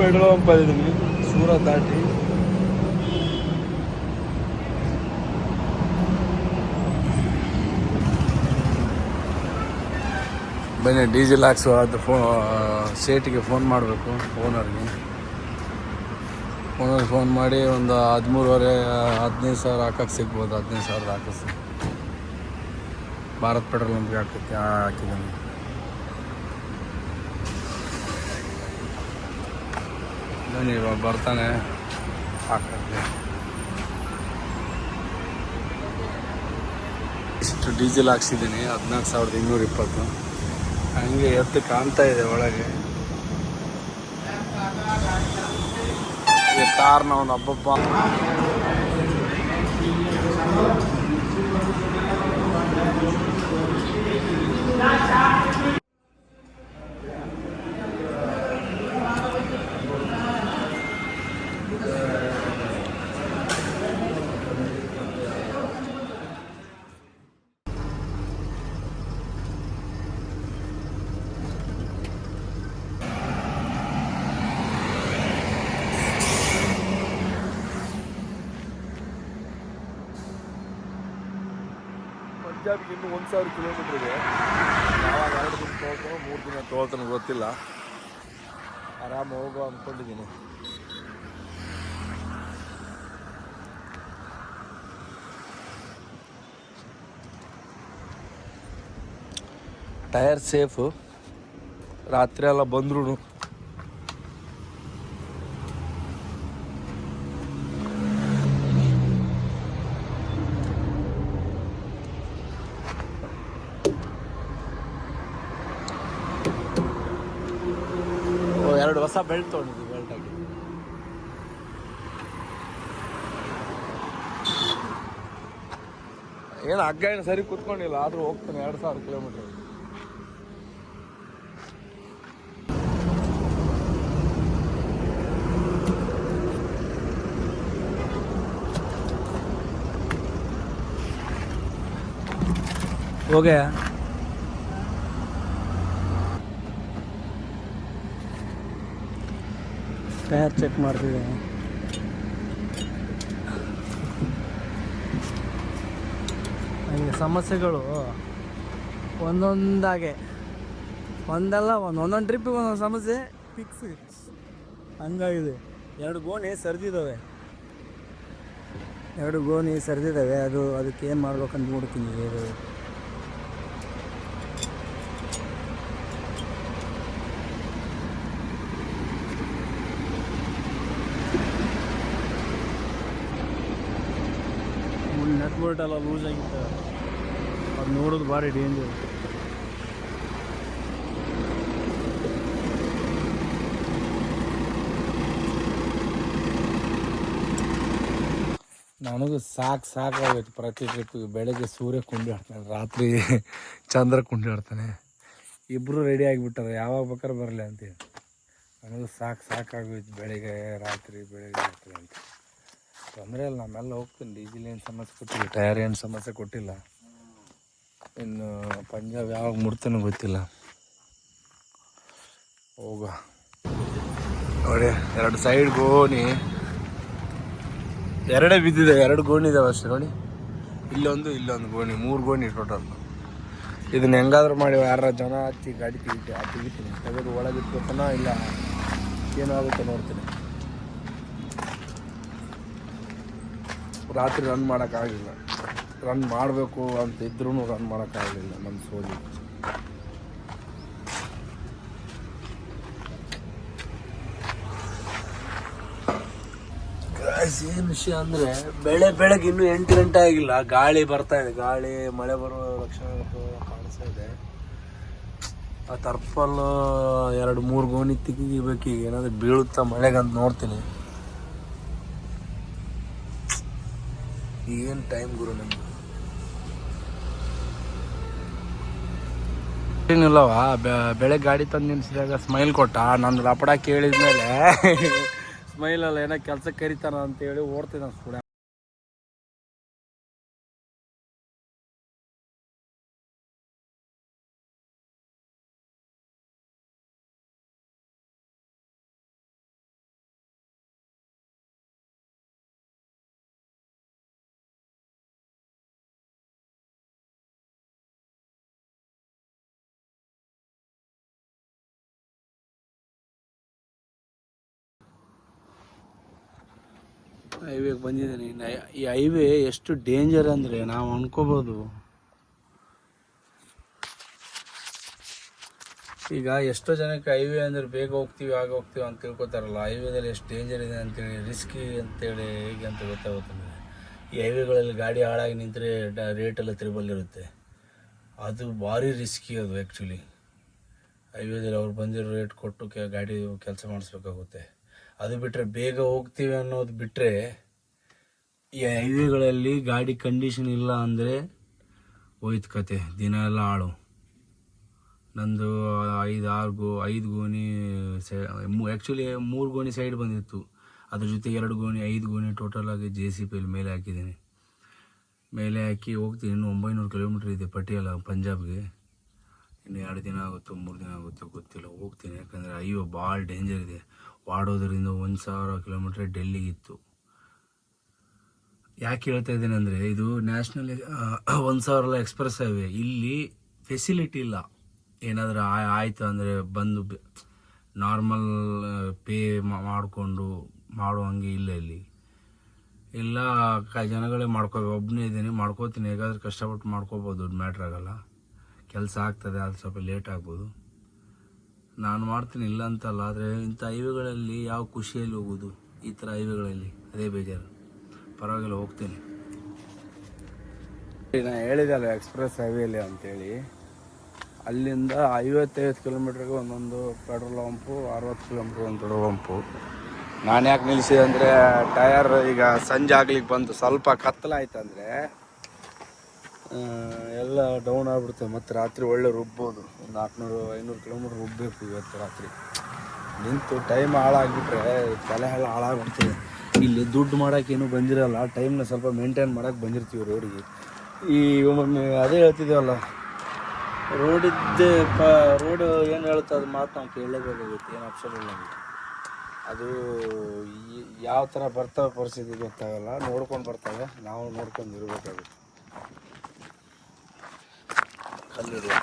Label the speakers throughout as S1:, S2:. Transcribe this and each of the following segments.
S1: Petrol pump ಇದ್ದೀವಿ ಸೂರತ್ ದಾಟಿ. ಬನ್ನಿ ಡೀಸೆಲ್ ಹಾಕ್ಸೋ. ಅದು ಸೇಟಿಗೆ ಫೋನ್ ಮಾಡಬೇಕು. ಓನರ್ಗೆ ಫೋನ್ ಮಾಡಿ ಒಂದು 13,500 15,000 ಹಾಕಕ್ಕೆ ಸಿಗ್ಬೋದು. 15,000 ಹಾಕಿಸಿ ಭಾರತ್ ಪೆಟ್ರೋಲ್ ಪಂಪ್ಗೆ ಹಾಕಿದ್ದಾನೆ. ಬನ್ನಿ ಇವಾಗ ಬರ್ತಾನೆ ಹಾಕಕ್ಕೆ. ಇಷ್ಟು ಡೀಸೆಲ್ ಹಾಕ್ಸಿದ್ದೀನಿ 14,220. ಹಂಗೆ ಎತ್ತು ಕಾಣ್ತಾ ಇದೆ ಒಳಗೆ. ಕಾರ್ನ ಒಂದು ಹಬ್ಬಬ್ಬ ಪಂಜಾಬ್ಗೆ ಇನ್ನೂ 1,000 ಕಿಲೋಮೀಟ್ರ್ ಇದೆ. ಯಾವಾಗ 2 ದಿನ ತೊಗೊಳ್ತಾನೋ 3 ದಿನ ತೊಗೊಳ್ತಾನೋ ಗೊತ್ತಿಲ್ಲ. ಆರಾಮ ಹೋಗೋ ಅಂದ್ಕೊಂಡಿದ್ದೀನಿ. Tyre safe. ರಾತ್ರಿ ಎಲ್ಲ ಬಂದ್ರು 2 ಹೊಸ ಬೆಲ್ಟ್ ತೊಗೊಂಡಿದ್ವಿ. ಬೆಲ್ಟ್ ಹಾಕಿ ಏನು ಹಗ್ಗ ಏನು ಸರಿ ಕೂತ್ಕೊಂಡಿಲ್ಲ, ಆದರೂ ಹೋಗ್ತಾನೆ 2,000 ಕಿಲೋಮೀಟ್ರ್. ಹೋಗ್ಯಾ ಟೈರ್ ಚೆಕ್ ಮಾಡ್ತಿದ್ದೆ. ಹಂಗೆ ಸಮಸ್ಯೆಗಳು ಒಂದೊಂದಾಗೆ ಒಂದಲ್ಲ ಒಂದೊಂದು ಟ್ರಿಪ್ಪಿಗೆ ಒಂದೊಂದು ಸಮಸ್ಯೆ ಫಿಕ್ಸ್ ಹಂಗಾಗಿದೆ. 2 ಗೋಣಿ ಸರಿದಿದ್ದಾವೆ. ಅದು ಅದಕ್ಕೆ ಏನು ಮಾಡ್ಬೇಕಂತ ನೋಡ್ತೀನಿ. ಇದು ನಟ್ ಬೋಲ್ಟ್ ಎಲ್ಲ ಲೂಸ್ ಆಗಿತ್ತು. ಅದು ನೋಡೋದು ಭಾರಿ ಡೇಂಜರ್. ನನಗೂ ಸಾಕಾಗೈತೆ ಪ್ರತಿ ಟ್ರಿಪ್ಪಿಗೆ. ಬೆಳಗ್ಗೆ ಸೂರ್ಯ ಕುಂಡಾಡ್ತಾನೆ, ರಾತ್ರಿ ಚಂದ್ರ ಕುಂಡಾಡ್ತಾನೆ. ಇಬ್ಬರು ರೆಡಿ ಆಗಿಬಿಟ್ಟಾರೆ ಯಾವಾಗ ಬೇಕಾದ್ರೆ ಬರಲಿ ಅಂತೇಳಿ. ನನಗೂ ಸಾಕಾಗೋಯ್ತು ಬೆಳಗ್ಗೆ ರಾತ್ರಿ ಅಂತ. ತೊಂದರೆ ಇಲ್ಲ, ನಮ್ಮೆಲ್ಲ ಹೋಗ್ತೀನಿ. ಡೀಸೆಲ್ ಏನು ಸಮಸ್ಯೆ ಕೊಟ್ಟಿಲ್ಲ, ಟಯರ್ ಏನು ಸಮಸ್ಯೆ ಕೊಟ್ಟಿಲ್ಲ. ಇನ್ನು ಪಂಜಾಬ್ ಯಾವಾಗ ಮುಡ್ತಾನೋ ಗೊತ್ತಿಲ್ಲ. ಹೋಗ ನೋಡಿ 2 ಸೈಡ್ ಗೋಣಿ 2 ಬಿದ್ದಿದೆ. 2 ಗೋಣಿ ಇದಾವೆ ಅಷ್ಟೇ ನೋಡಿ. ಇಲ್ಲೊಂದು ಗೋಣಿ, 3 ಗೋಣಿ ಟೋಟಲ್. ಇದನ್ನ ಹೆಂಗಾದ್ರೂ ಮಾಡಿ ಯಾರ ಜನ ಹಚ್ಚಿ ಗಾಡಿ ತೆಗಿತೀನಿ. ತೆಗೆದು ಒಳಗಿಟ್ಕೊತಾನ ಇಲ್ಲ ಏನಾಗುತ್ತೆ ನೋಡ್ತೀನಿ. ರಾತ್ರಿ ರನ್ ಮಾಡೋಕ್ಕಾಗಲಿಲ್ಲ. ರನ್ ಮಾಡಬೇಕು ಅಂತ ಇದ್ರೂ ರನ್ ಮಾಡೋಕ್ಕಾಗಲಿಲ್ಲ ನಮ್ಮ ಸೋಲಿ. ಏನು ವಿಷಯ ಅಂದರೆ ಬೆಳಗ್ಗೆ ಇನ್ನೂ 8 ಗಂಟೆ ಆಗಿಲ್ಲ, ಗಾಳಿ ಬರ್ತಾ ಇದೆ. ಗಾಳಿ ಮಳೆ ಬರೋ ಲಕ್ಷಣ ಕಾಣಿಸ್ತಾ ಇದೆ. ಆ ತರ್ಪಲ್ 2-3 ಗೋಣಿ ತೆಗಿಬೇಕೀಗ. ಏನಾದರೂ ಬೀಳುತ್ತಾ ಮಳೆಗಂತ ನೋಡ್ತೀನಿ. ಏನು ಟೈಮ್ ಗುರು ನಮ್ಗೆ ಏನಿಲ್ಲವಾ. ಬೆಳಗ್ಗೆ ಗಾಡಿ ತಂದು ನಿಲ್ಸಿದಾಗ ಸ್ಮೈಲ್ ಕೊಟ್ಟ. ನಂದು ಲಪಡ ಕೇಳಿದ್ಮೇಲೆ ಸ್ಮೈಲಲ್ಲ ಏನೋ ಕೆಲ್ಸಕ್ಕೆ ಕರಿತಾನ ಅಂತೇಳಿ ಓಡ್ತೀನಿ ನಾನು ಕೂಡ. ಹೈವೇಗೆ ಬಂದಿದ್ದೀನಿ. ಈ ಹೈವೇ ಎಷ್ಟು ಡೇಂಜರ್ ಅಂದರೆ ನಾವು ಅನ್ಕೋಬೋದು. ಈಗ ಎಷ್ಟೋ ಜನಕ್ಕೆ ಹೈವೇ ಅಂದರೆ ಬೇಗ ಹೋಗ್ತೀವಿ ಆಗ ಹೋಗ್ತೀವಿ ಅಂತ ತಿಳ್ಕೊತಾರಲ್ಲ. ಹೈವೇದಲ್ಲಿ ಎಷ್ಟು ಡೇಂಜರ್ ಇದೆ ಅಂತೇಳಿ, ರಿಸ್ಕಿ ಅಂತೇಳಿ ಹೇಗೆ ಅಂತ ಗೊತ್ತಾಗುತ್ತೆ ನಮಗೆ. ಈ ಹೈವೇಗಳಲ್ಲಿ ಗಾಡಿ ಹಾಳಾಗಿ ನಿಂತರೆ ರೇಟೆಲ್ಲ ತ್ರಿಬಲ್ ಇರುತ್ತೆ. ಅದು ಭಾರಿ ರಿಸ್ಕಿ ಅದು ಆ್ಯಕ್ಚುಲಿ. ಹೈವೇದಲ್ಲಿ ಅವ್ರು ಬಂದಿರೋ ರೇಟ್ ಕೊಟ್ಟು ಗಾಡಿ ಕೆಲಸ ಮಾಡಿಸ್ಬೇಕಾಗುತ್ತೆ. ಅದು ಬಿಟ್ಟರೆ ಬೇಗ ಹೋಗ್ತೀವಿ ಅನ್ನೋದು ಬಿಟ್ಟರೆ, ಈ ಹೈವೇಗಳಲ್ಲಿ ಗಾಡಿ ಕಂಡೀಷನ್ ಇಲ್ಲ ಅಂದರೆ ಹೋಯ್ತು ಕತೆ, ದಿನ ಎಲ್ಲ ಹಾಳು. ನಂದು 5 ಗೋಣಿ ಆ್ಯಕ್ಚುಲಿ 3 ಗೋಣಿ ಸೈಡ್ ಬಂದಿತ್ತು. ಅದ್ರ ಜೊತೆ 2 ಗೋಣಿ 5 ಗೋಣಿ ಟೋಟಲಾಗಿ JCB ಮೇಲೆ ಹಾಕಿದ್ದೀನಿ. ಮೇಲೆ ಹಾಕಿ ಹೋಗ್ತೀನಿ. ಇನ್ನು 900 ಕಿಲೋಮೀಟ್ರ್ ಇದೆ ಪಟಿಯಾಲ ಪಂಜಾಬ್ಗೆ. ಇನ್ನು 2 ದಿನ ಆಗುತ್ತೋ 3 ದಿನ ಆಗುತ್ತೋ ಗೊತ್ತಿಲ್ಲ. ಹೋಗ್ತೀನಿ, ಯಾಕಂದರೆ ಅಯ್ಯೋ ಭಾಳ ಡೇಂಜರ್ ಇದೆ. ವಾಡೋದ್ರಿಂದ 1000 ಕಿಲೋಮೀಟ್ರ್ ಡೆಲ್ಲಿಗಿತ್ತು. ಯಾಕೆ ಹೇಳ್ತಾ ಇದ್ದೀನಿ ಅಂದರೆ, ಇದು ನ್ಯಾಷನಲ್ 1000 ಎಕ್ಸ್ಪ್ರೆಸ್ ಹೈವೇ. ಇಲ್ಲಿ ಫೆಸಿಲಿಟಿ ಇಲ್ಲ. ಏನಾದರೂ ಆಯಿತು ಅಂದರೆ ಬಂದು ನಾರ್ಮಲ್ ಪೇ ಮಾಡಿಕೊಂಡು ಮಾಡುವಂಗೆ ಇಲ್ಲ ಇಲ್ಲಿ. ಇಲ್ಲ ಜನಗಳೇ ಮಾಡ್ಕೋಬೇಕು. ಒಬ್ಬನೇ ಇದ್ದೀನಿ, ಮಾಡ್ಕೋತೀನಿ. ಹೇಗಾದ್ರೂ ಕಷ್ಟಪಟ್ಟು ಮಾಡ್ಕೋಬೋದು, ದುಡ್ಡು ಮ್ಯಾಟ್ರ್ ಆಗೋಲ್ಲ. ಕೆಲಸ ಆಗ್ತದೆ, ಅದು ಸ್ವಲ್ಪ ಲೇಟ್ ಆಗ್ಬೋದು. ನಾನು ಮಾಡ್ತೀನಿ, ಇಲ್ಲ ಅಂತಲ್ಲ. ಆದರೆ ಇಂಥ ಹೈವೇಗಳಲ್ಲಿ ಯಾವ ಖುಷಿಯಲ್ಲಿ ಹೋಗೋದು? ಈ ಥರ ಹೈವೇಗಳಲ್ಲಿ ಅದೇ ಬೇಜಾರು. ಪರವಾಗಿಲ್ಲ, ಹೋಗ್ತೀನಿ. ನಾನು ಹೇಳಿದಲ್ಲ ಎಕ್ಸ್ಪ್ರೆಸ್ ಹೈವೇಲಿ ಅಂತೇಳಿ, ಅಲ್ಲಿಂದ 55 ಕಿಲೋಮೀಟ್ರಿಗೆ ಒಂದೊಂದು ಪೆಟ್ರೋಲ್ ಪಂಪು, 60 ಕಿಲೋಮೀಟ್ರ್ ಒಂದು ಪೆಟ್ರೋಲ್ ಪಂಪು. ನಾನು ಯಾಕೆ ನಿಲ್ಲಿಸಿದೆ ಅಂದರೆ, ಟಯರ್ ಈಗ ಸಂಜೆ ಆಗ್ಲಿಕ್ಕೆ ಬಂತು, ಸ್ವಲ್ಪ ಕತ್ತಲಾಯ್ತಂದರೆ ಎಲ್ಲ ಡೌನ್ ಆಗಿಬಿಡುತ್ತೆ. ಮತ್ತು ರಾತ್ರಿ ಒಳ್ಳೆ ರುಬ್ಬೋದು. 400-500 ಕಿಲೋಮೀಟ್ರ್ ರುಬ್ಬಬೇಕು ಇವತ್ತು ರಾತ್ರಿ. ನಿಂತು ಟೈಮ್ ಹಾಳಾಗಿಬಿಟ್ರೆ ತಲೆ ಎಲ್ಲ ಹಾಳಾಗ್ಬಿಡ್ತದೆ. ಇಲ್ಲಿ ದುಡ್ಡು ಮಾಡೋಕ್ಕೇನು ಬಂದಿರಲ್ಲ, ಟೈಮ್ನ ಸ್ವಲ್ಪ ಮೇಂಟೈನ್ ಮಾಡೋಕ್ಕೆ ಬಂದಿರ್ತೀವಿ ರೋಡಿಗೆ. ಈ ಒಮ್ಮೊಮ್ಮೆ ಅದೇ ಹೇಳ್ತಿದ್ದೀವಲ್ಲ, ರೋಡು ಏನು ಹೇಳುತ್ತೆ ಅದು ಮಾತು ನಾವು ಕೇಳಲೇಬೇಕಾಗುತ್ತೆ. ಏನು ಆಪ್ಷನ್ ಇಲ್ಲ ನಮಗೆ. ಅದು ಯಾವ ಥರ ಬರ್ತವೆ ಪರಿಸ್ಥಿತಿ ಗೊತ್ತಾಗಲ್ಲ. ನೋಡ್ಕೊಂಡು ಬರ್ತವೆ, ನಾವು ನೋಡ್ಕೊಂಡು ಇರಬೇಕಾಗುತ್ತೆ. ಕಲ್ಲಿದೆ.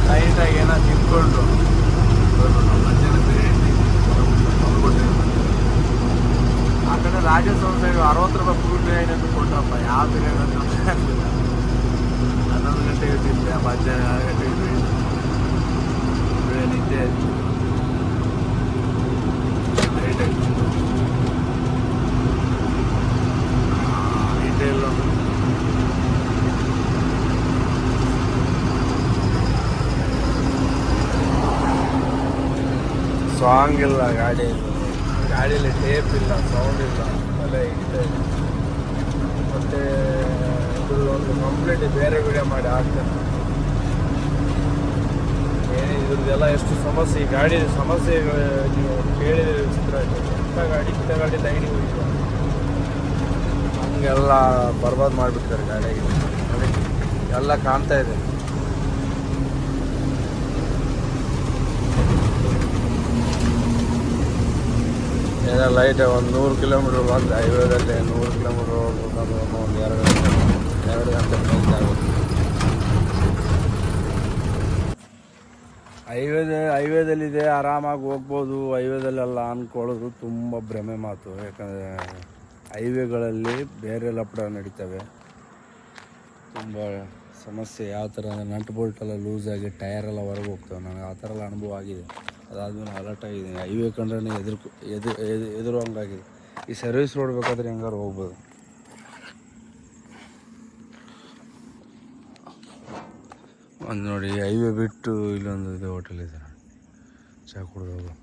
S1: ಲೈಟಾಗಿ ಏನೋ ತಿನ್ಕೊಂಡು ಮಧ್ಯಾಹ್ನ ಬಿರಿಯಾನಿ ಆ ಕಡೆ ರಾಜಸ್ಥಾನ ಸೈಡ್ 60 ರೂಪಾಯಿ ಫುಲ್ ಬಿರಿಯಾನಿ ಅಂತ ಕೊಟ್ಟರಪ್ಪ. ಯಾವ ಬಿರಿಯಾನಿ ಅಂತ 11 ಗಂಟೆಗೆ ತಿಂದೆ, ಮಧ್ಯಾಹ್ನ 2 ಗಂಟೆಗೆ ಬಿರಿಯಾನಿ ಇದ್ದೇ ಲೈಟಾಗಿ ಡೀಟೇಲ್ ಸಾಂಗ್ ಇಲ್ಲ ಗಾಡೀಲಿ ಟೇಪ್ ಇಲ್ಲ, ಸೌಂಡ್ ಇಲ್ಲ, ಎಲ್ಲ ಹಿಡಿತಾ ಇದೆ. ಮತ್ತು ಇದ್ರದ್ದೊಂದು ಕಂಪ್ಲೀಟ್ ಬೇರೆ ವಿಡಿಯೋ ಮಾಡಿ ಹಾಕ್ತಾರೆ. ಇದ್ರದ್ದೆಲ್ಲ ಎಷ್ಟು ಸಮಸ್ಯೆ, ಈ ಗಾಡಿ ಸಮಸ್ಯೆ ನೀವು ಕೇಳಿದ್ರೆ ವಿಚಿತ್ರ ಆಯಿತು. ಇಂಥ ಗಾಡಿ ಲೈನಿಗೆ ಹೋಗಿಲ್ಲ, ಹಂಗೆಲ್ಲ ಬರ್ಬಾದ್ ಮಾಡಿಬಿಡ್ತಾರೆ ಗಾಡಿಗೆ. ಎಲ್ಲ ಕಾಣ್ತಾ ಇದೆ. ಏನೋ ಲೈಟ್ ಒಂದು 100 ಕಿಲೋಮೀಟ್ರ್ ಬಂದು ಹೈವೇದಲ್ಲಿ 100 ಕಿಲೋಮೀಟ್ರ್ ಹೋಗ್ಬೇಕಂದ್ರೆ ಒಂದು 2 ಗಂಟೆ ಮೇಲೆ ಆಗುತ್ತೆ. ಹೈವೇದಲ್ಲಿದೆ, ಆರಾಮಾಗಿ ಹೋಗ್ಬೋದು. ಹೈವೇದಲ್ಲೆಲ್ಲ ಅಂದ್ಕೊಳ್ಳೋದು ತುಂಬ ಭ್ರಮೆ ಮಾತು. ಯಾಕಂದರೆ ಹೈವೇಗಳಲ್ಲಿ ಬೇರೆ ಲಪಡ ನಡೀತವೆ. ತುಂಬ ಸಮಸ್ಯೆ. ಯಾವ ಥರ ಅಂದರೆ ನಟ್ ಬೋಲ್ಟೆಲ್ಲ ಲೂಸಾಗಿ ಟಯರೆಲ್ಲ ಹೊರಗೆ ಹೋಗ್ತವೆ. ನನಗೆ ಆ ಥರ ಎಲ್ಲ ಅನುಭವ ಆಗಿದೆ. ಅದಾದಮೇಲೆ ಅಲರ್ಟ್ ಆಗಿದ್ದೀನಿ. ಹೈವೇ ಕಂಡ್ರೆ ಎದುರು ಹಂಗಾಗಿದೆ. ಈ ಸರ್ವಿಸ್ ರೋಡ್ ಬೇಕಾದ್ರೆ ಹೆಂಗಾರು ಹೋಗ್ಬೋದು. ಒಂದು ನೋಡಿ, ಹೈವೇ ಬಿಟ್ಟು ಇಲ್ಲೊಂದು ಇದು ಹೋಟೆಲ್ ಇದೆ, ಚಹಾ ಕುಡಿದು ಹೋಗೋ.